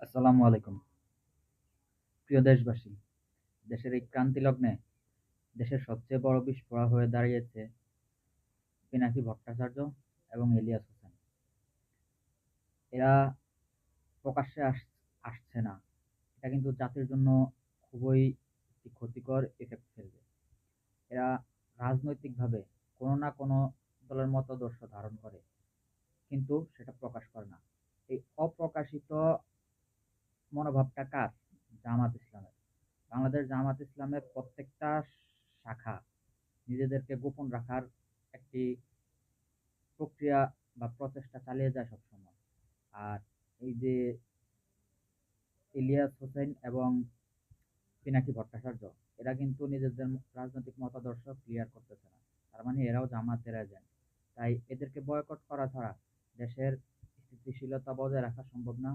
আসসালামু আলাইকুম। প্রিয় দেশবাসী, দেশের এই ক্রান্তি লগ্নে দেশের সবচেয়ে বড় বিস্ফোরক হয়ে দাঁড়িয়েছে পিনাকি ভট্টাচার্য এবং ইলিয়াস হোসেন। এরা প্রকাশ্যে আসছে না। এটা কিন্তু জাতির জন্য খুবই একটি ক্ষতিকর ইফেক্ট ফেলবে। এরা রাজনৈতিকভাবে কোনো না কোনো দলের মতাদর্শ ধারণ করে, কিন্তু সেটা প্রকাশ করে না। এই অপ্রকাশিত মনোভাবটা কার? জামাত ইসলামের। বাংলাদেশ জামাত ইসলামের প্রত্যেকটা শাখা নিজেদেরকে গোপন রাখার একটি প্রক্রিয়া বা প্রচেষ্টা চালিয়ে যায় সবসময়। আর এই যে ইলিয়াস হোসেন এবং পিনাকি ভট্টাচার্য, এরা কিন্তু নিজেদের রাজনৈতিক মতাদর্শ ক্লিয়ার করতেছে না। তার মানে এরাও জামাতের এজেন্ট। তাই এদেরকে বয়কট করা ছাড়া দেশের স্থিতিশীলতা বজায় রাখা সম্ভব না।